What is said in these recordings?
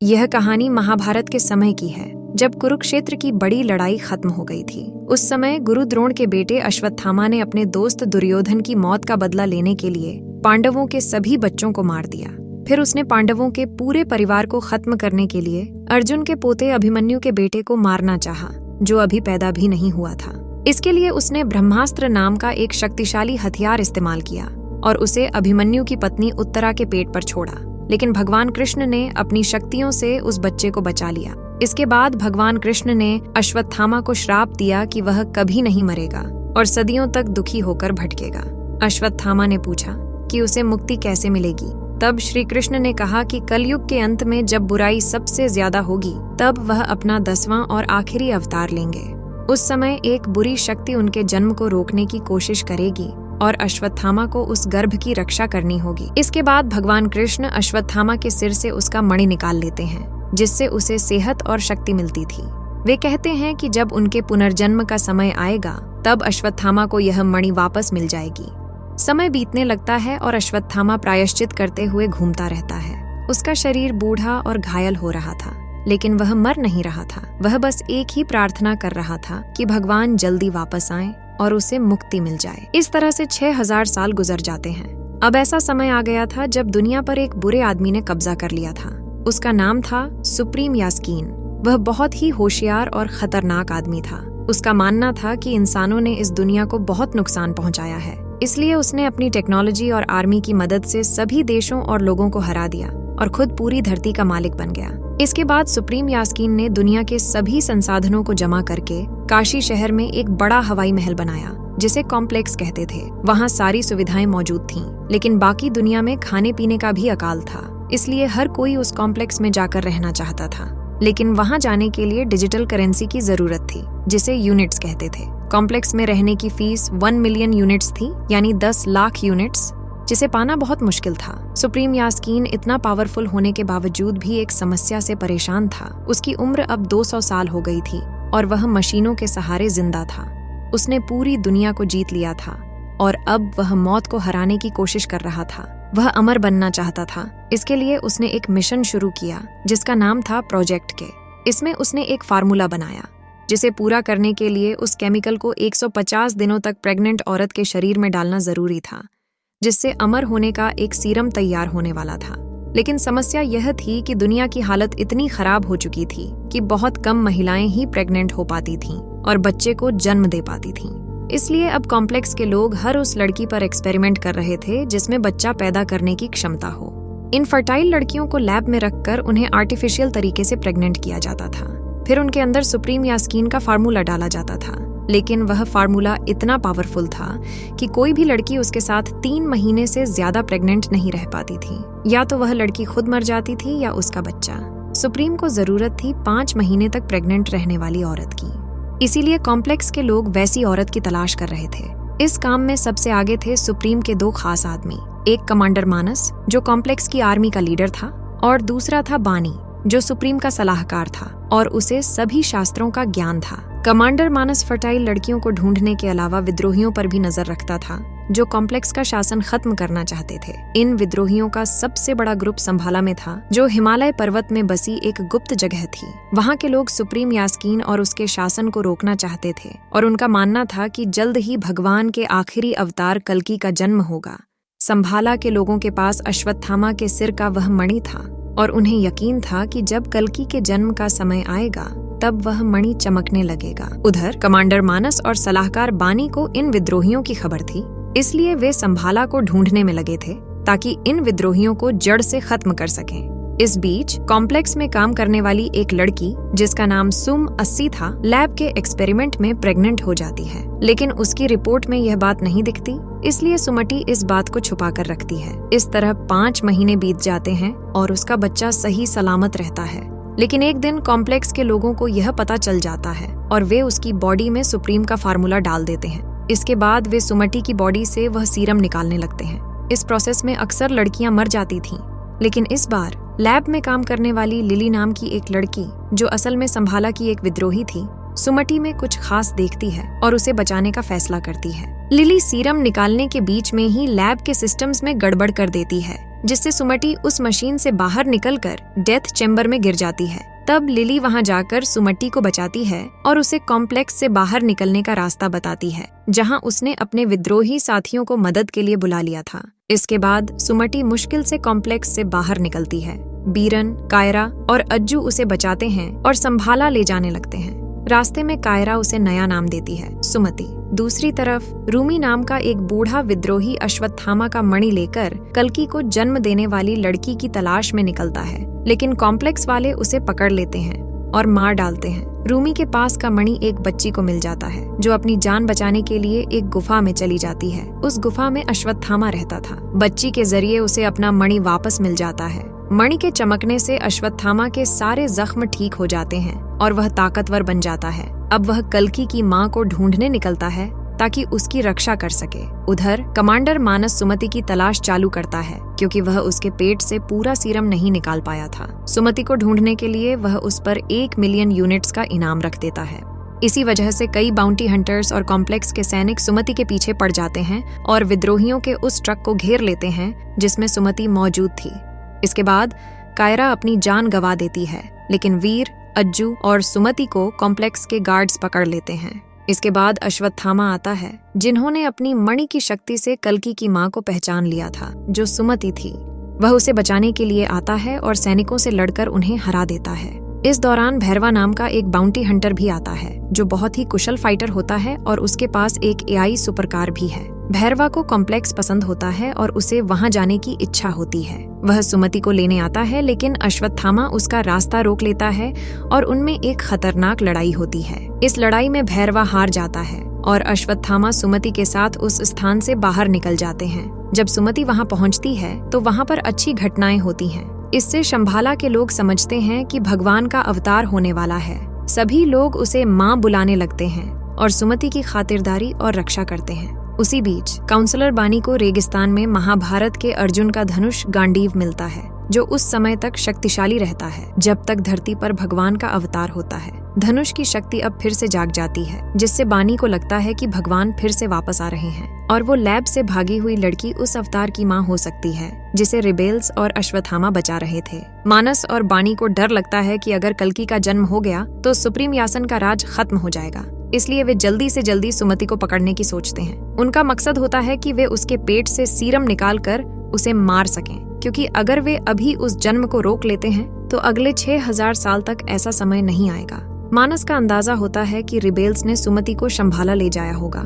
यह कहानी महाभारत के समय की है, जब कुरुक्षेत्र की बड़ी लड़ाई खत्म हो गई थी। उस समय गुरु द्रोण के बेटे अश्वत्थामा ने अपने दोस्त दुर्योधन की मौत का बदला लेने के लिए पांडवों के सभी बच्चों को मार दिया। फिर उसने पांडवों के पूरे परिवार को खत्म करने के लिए अर्जुन के पोते अभिमन्यु के बेटे को मारना चाहा, जो अभी पैदा भी नहीं हुआ था। इसके लिए उसने ब्रह्मास्त्र नाम का एक शक्तिशाली हथियार इस्तेमाल किया और उसे अभिमन्यु की पत्नी उत्तरा के पेट पर छोड़ा। लेकिन भगवान कृष्ण ने अपनी शक्तियों से उस बच्चे को बचा लिया। इसके बाद भगवान कृष्ण ने अश्वत्थामा को श्राप दिया कि वह कभी नहीं मरेगा और सदियों तक दुखी होकर भटकेगा। अश्वत्थामा ने पूछा कि उसे मुक्ति कैसे मिलेगी। तब श्री कृष्ण ने कहा कि कलयुग के अंत में जब बुराई सबसे ज्यादा होगी, तब वह अपना 10वां और आखिरी अवतार लेंगे। उस समय एक बुरी शक्ति उनके जन्म को रोकने की कोशिश करेगी और अश्वत्थामा को उस गर्भ की रक्षा करनी होगी। इसके बाद भगवान कृष्ण अश्वत्थामा के सिर से उसका मणि निकाल लेते हैं, जिससे उसे सेहत और शक्ति मिलती थी। वे कहते हैं कि जब उनके पुनर्जन्म का समय आएगा, तब अश्वत्थामा को यह मणि वापस मिल जाएगी। समय बीतने लगता है और अश्वत्थामा प्रायश्चित करते हुए घूमता रहता है। उसका शरीर बूढ़ा और घायल हो रहा था, लेकिन वह मर नहीं रहा था। वह बस एक ही प्रार्थना कर रहा था कि भगवान जल्दी वापस आएं और उसे मुक्ति मिल जाए। इस तरह से 6000 साल गुजर जाते हैं। अब ऐसा समय आ गया था जब दुनिया पर एक बुरे आदमी ने कब्जा कर लिया था। उसका नाम था सुप्रीम यास्कीन। वह बहुत ही होशियार और खतरनाक आदमी था। उसका मानना था कि इंसानों ने इस दुनिया को बहुत नुकसान पहुंचाया है, इसलिए उसने अपनी टेक्नोलॉजी और आर्मी की मदद से सभी देशों और लोगों को हरा दिया और खुद पूरी धरती का मालिक बन गया। इसके बाद सुप्रीम यास्कीन ने दुनिया के सभी संसाधनों को जमा करके काशी शहर में एक बड़ा हवाई महल बनाया, जिसे कॉम्प्लेक्स कहते थे। वहाँ सारी सुविधाएं मौजूद थीं, लेकिन बाकी दुनिया में खाने पीने का भी अकाल था। इसलिए हर कोई उस कॉम्प्लेक्स में जाकर रहना चाहता था, लेकिन वहाँ जाने के लिए डिजिटल करेंसी की जरूरत थी, जिसे यूनिट्स कहते थे। कॉम्प्लेक्स में रहने की फीस 1 मिलियन यूनिट्स थी, यानी 10 लाख यूनिट्स, जिसे पाना बहुत मुश्किल था। सुप्रीम यास्कीन इतना पावरफुल होने के बावजूद भी एक समस्या से परेशान था। उसकी उम्र अब 200 साल हो गई थी और वह मशीनों के सहारे जिंदा था। उसने पूरी दुनिया को जीत लिया था और अब वह मौत को हराने की कोशिश कर रहा था। वह अमर बनना चाहता था। इसके लिए उसने एक मिशन शुरू किया, जिसका नाम था प्रोजेक्ट के। इसमें उसने एक फार्मूला बनाया, जिसे पूरा करने के लिए उस केमिकल को 150 दिनों तक प्रेग्नेंट औरत के शरीर में डालना जरूरी था, जिससे अमर होने का एक सीरम तैयार होने वाला था। लेकिन समस्या यह थी कि दुनिया की हालत इतनी खराब हो चुकी थी कि बहुत कम महिलाएं ही प्रेग्नेंट हो पाती थीं और बच्चे को जन्म दे पाती थीं। इसलिए अब कॉम्प्लेक्स के लोग हर उस लड़की पर एक्सपेरिमेंट कर रहे थे जिसमें बच्चा पैदा करने की क्षमता हो। इन फर्टाइल लड़कियों को लैब में रखकर उन्हें आर्टिफिशियल तरीके से प्रेग्नेंट किया जाता था। फिर उनके अंदर सुप्रीम यास्कीन का फार्मूला डाला जाता था, लेकिन वह फार्मूला इतना पावरफुल था कि कोई भी लड़की उसके साथ 3 महीने से ज्यादा प्रेग्नेंट नहीं रह पाती थी। या तो वह लड़की खुद मर जाती थी या उसका बच्चा। सुप्रीम को जरूरत थी 5 महीने तक प्रेग्नेंट रहने वाली औरत की। इसीलिए कॉम्प्लेक्स के लोग वैसी औरत की तलाश कर रहे थे। इस काम में सबसे आगे थे सुप्रीम के 2 खास आदमी। एक कमांडर मानस, जो कॉम्प्लेक्स की आर्मी का लीडर था, और दूसरा था बानी, जो सुप्रीम का सलाहकार था और उसे सभी शास्त्रों का ज्ञान था। कमांडर मानस फर्टाइल लड़कियों को ढूंढने के अलावा विद्रोहियों पर भी नजर रखता था, जो कॉम्प्लेक्स का शासन खत्म करना चाहते थे। इन विद्रोहियों का सबसे बड़ा ग्रुप संभाला में था, जो हिमालय पर्वत में बसी एक गुप्त जगह थी। वहाँ के लोग सुप्रीम यास्कीन और उसके शासन को रोकना चाहते थे और उनका मानना था कि जल्द ही भगवान के आखिरी अवतार कल्कि का जन्म होगा। संभाला के लोगों के पास अश्वत्थामा के सिर का वह मणि था और उन्हें यकीन था कि जब कल्कि के जन्म का समय आएगा, तब वह मणि चमकने लगेगा। उधर कमांडर मानस और सलाहकार बानी को इन विद्रोहियों की खबर थी, इसलिए वे संभाला को ढूंढने में लगे थे ताकि इन विद्रोहियों को जड़ से खत्म कर सकें। इस बीच कॉम्प्लेक्स में काम करने वाली एक लड़की, जिसका नाम सुम 80 था, लैब के एक्सपेरिमेंट में प्रेग्नेंट हो जाती है, लेकिन उसकी रिपोर्ट में यह बात नहीं दिखती, इसलिए सुमटी इस बात को छुपा कर रखती है। इस तरह 5 महीने बीत जाते हैं और उसका बच्चा सही सलामत रहता है। लेकिन एक दिन कॉम्प्लेक्स के लोगों को यह पता चल जाता है और वे उसकी बॉडी में सुप्रीम का फार्मूला डाल देते हैं। इसके बाद वे सुमटी की बॉडी से वह सीरम निकालने लगते हैं। इस प्रोसेस में अक्सर लड़कियां मर जाती थीं, लेकिन इस बार लैब में काम करने वाली लिली नाम की एक लड़की, जो असल में संभाला की एक विद्रोही थी, सुमटी में कुछ खास देखती है और उसे बचाने का फैसला करती है। लिली सीरम निकालने के बीच में ही लैब के सिस्टम्स में गड़बड़ कर देती है, जिससे सुमति उस मशीन से बाहर निकलकर डेथ चेम्बर में गिर जाती है। तब लिली वहां जाकर सुमति को बचाती है और उसे कॉम्प्लेक्स से बाहर निकलने का रास्ता बताती है, जहां उसने अपने विद्रोही साथियों को मदद के लिए बुला लिया था। इसके बाद सुमति मुश्किल से कॉम्प्लेक्स से बाहर निकलती है। बीरन, कायरा और अज्जू उसे बचाते हैं और संभाला ले जाने लगते हैं। रास्ते में कायरा उसे नया नाम देती है, सुमति। दूसरी तरफ रूमी नाम का एक बूढ़ा विद्रोही अश्वत्थामा का मणि लेकर कल्कि को जन्म देने वाली लड़की की तलाश में निकलता है, लेकिन कॉम्प्लेक्स वाले उसे पकड़ लेते हैं और मार डालते हैं। रूमी के पास का मणि एक बच्ची को मिल जाता है, जो अपनी जान बचाने के लिए एक गुफा में चली जाती है। उस गुफा में अश्वत्थामा रहता था। बच्ची के जरिए उसे अपना मणि वापस मिल जाता है। मणि के चमकने से अश्वत्थामा के सारे जख्म ठीक हो जाते हैं और वह ताकतवर बन जाता है। अब वह कल्कि की मां को ढूंढने निकलता है ताकि उसकी रक्षा कर सके। उधर कमांडर मानस सुमति की तलाश चालू करता है, क्योंकि वह उसके पेट से पूरा सीरम नहीं निकाल पाया था। सुमति को ढूंढने के लिए वह उस पर 1 मिलियन यूनिट्स का इनाम रख देता है। इसी वजह से कई बाउंटी हंटर्स और कॉम्प्लेक्स के सैनिक सुमति के पीछे पड़ जाते हैं और विद्रोहियों के उस ट्रक को घेर लेते हैं जिसमें सुमति मौजूद थी। इसके बाद कायरा अपनी जान गंवा देती है, लेकिन वीर, अज्जू और सुमति को कॉम्प्लेक्स के गार्ड्स पकड़ लेते हैं। इसके बाद अश्वत्थामा आता है, जिन्होंने अपनी मणि की शक्ति से कल्कि की मां को पहचान लिया था, जो सुमति थी। वह उसे बचाने के लिए आता है और सैनिकों से लड़कर उन्हें हरा देता है। इस दौरान भैरवा नाम का एक बाउंटी हंटर भी आता है, जो बहुत ही कुशल फाइटर होता है और उसके पास एक एआई सुपरकार भी है। भैरवा को कॉम्प्लेक्स पसंद होता है और उसे वहां जाने की इच्छा होती है। वह सुमति को लेने आता है, लेकिन अश्वत्थामा उसका रास्ता रोक लेता है और उनमें एक खतरनाक लड़ाई होती है। इस लड़ाई में भैरवा हार जाता है और अश्वत्थामा सुमति के साथ उस स्थान से बाहर निकल जाते हैं। जब सुमति वहां पहुंचती है तो वहां पर अच्छी घटनाएं होती हैं। इससे शंभाला के लोग समझते हैं कि भगवान का अवतार होने वाला है। सभी लोग उसे मां बुलाने लगते हैं और सुमति की खातिरदारी और रक्षा करते हैं। उसी बीच काउंसलर बानी को रेगिस्तान में महाभारत के अर्जुन का धनुष गांडीव मिलता है, जो उस समय तक शक्तिशाली रहता है जब तक धरती पर भगवान का अवतार होता है। धनुष की शक्ति अब फिर से जाग जाती है, जिससे बानी को लगता है कि भगवान फिर से वापस आ रहे हैं और वो लैब से भागी हुई लड़की उस अवतार की मां हो सकती है, जिसे रिबेल्स और अश्वत्थामा बचा रहे थे। मानस और बानी को डर लगता है कि अगर कल्कि का जन्म हो गया तो सुप्रीम यासन का राज खत्म हो जाएगा, इसलिए वे जल्दी से जल्दी सुमति को पकड़ने की सोचते हैं। उनका मकसद होता है कि वे उसके पेट से सीरम निकाल कर उसे मार सकें, क्योंकि अगर वे अभी उस जन्म को रोक लेते हैं तो अगले 6000 साल तक ऐसा समय नहीं आएगा। मानस का अंदाजा होता है कि रिबेल्स ने सुमति को शंभाला ले जाया होगा,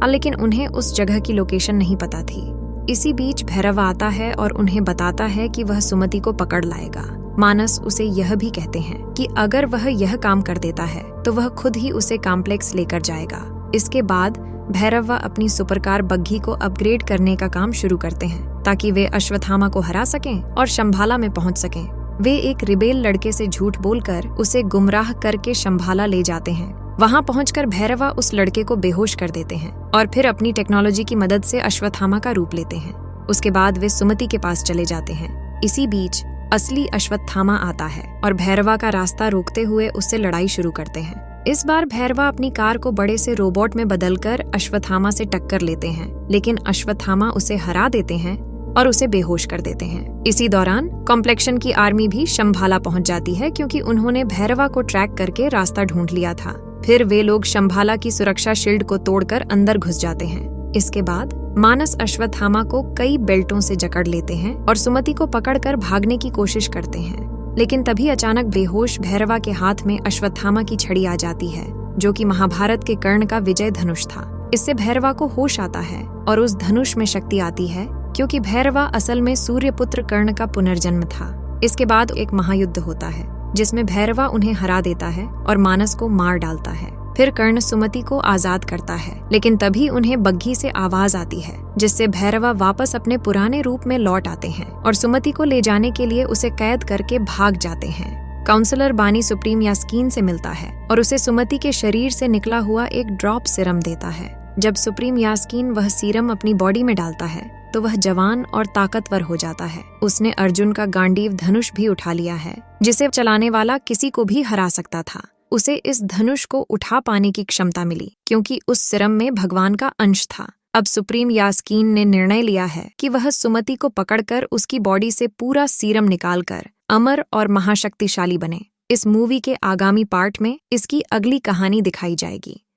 लेकिन उन्हें उस जगह की लोकेशन नहीं पता थी। इसी बीच भैरवा आता है और उन्हें बताता है कि वह सुमति को पकड़ लाएगा। मानस उसे यह भी कहते हैं कि अगर वह यह काम कर देता है तो वह खुद ही उसे कॉम्प्लेक्स लेकर जाएगा। इसके बाद भैरवा अपनी सुपरकार बग्घी को अपग्रेड करने का काम शुरू करते हैं, ताकि वे अश्वत्थामा को हरा सकें और शंभाला में पहुंच सकें। वे एक रिबेल लड़के से झूठ बोलकर उसे गुमराह करके शंभाला ले जाते हैं। वहां पहुंचकर भैरवा उस लड़के को बेहोश कर देते हैं और फिर अपनी टेक्नोलॉजी की मदद से अश्वत्थामा का रूप लेते हैं। उसके बाद वे सुमति के पास चले जाते हैं। इसी बीच असली अश्वत्थामा आता है और भैरवा का रास्ता रोकते हुए उससे लड़ाई शुरू करते हैं। इस बार भैरवा अपनी कार को बड़े से रोबोट में बदलकर अश्वत्थामा से टक्कर लेते हैं, लेकिन अश्वत्थामा उसे हरा देते हैं और उसे बेहोश कर देते हैं। इसी दौरान कॉम्प्लेक्शन की आर्मी भी शंभाला पहुंच जाती है, क्योंकि उन्होंने भैरवा को ट्रैक करके रास्ता ढूंढ लिया था। फिर वे लोग शंभाला की सुरक्षा शील्ड को तोड़कर अंदर घुस जाते हैं। इसके बाद मानस अश्वत्थामा को कई बेल्टों से जकड़ लेते हैं और सुमति को पकड़कर भागने की कोशिश करते हैं, लेकिन तभी अचानक बेहोश भैरवा के हाथ में अश्वत्थामा की छड़ी आ जाती है, जो कि महाभारत के कर्ण का विजय धनुष था। इससे भैरवा को होश आता है और उस धनुष में शक्ति आती है, क्योंकि भैरवा असल में सूर्यपुत्र कर्ण का पुनर्जन्म था। इसके बाद एक महायुद्ध होता है, जिसमें भैरवा उन्हें हरा देता है और मानस को मार डालता है। फिर कर्ण सुमति को आजाद करता है, लेकिन तभी उन्हें बग्घी से आवाज आती है, जिससे भैरवा वापस अपने पुराने रूप में लौट आते हैं और सुमति को ले जाने के लिए उसे कैद करके भाग जाते हैं। काउंसलर बानी सुप्रीम यास्कीन से मिलता है और उसे सुमति के शरीर से निकला हुआ एक ड्रॉप सीरम देता है। जब सुप्रीम यास्कीन वह सीरम अपनी बॉडी में डालता है तो वह जवान और ताकतवर हो जाता है। उसने अर्जुन का गांडीव धनुष भी उठा लिया है, जिसे चलाने वाला किसी को भी हरा सकता था। उसे इस धनुष को उठा पाने की क्षमता मिली, क्योंकि उस सीरम में भगवान का अंश था। अब सुप्रीम यास्कीन ने निर्णय लिया है कि वह सुमति को पकड़कर उसकी बॉडी से पूरा सीरम निकालकर अमर और महाशक्तिशाली बने। इस मूवी के आगामी पार्ट में इसकी अगली कहानी दिखाई जाएगी।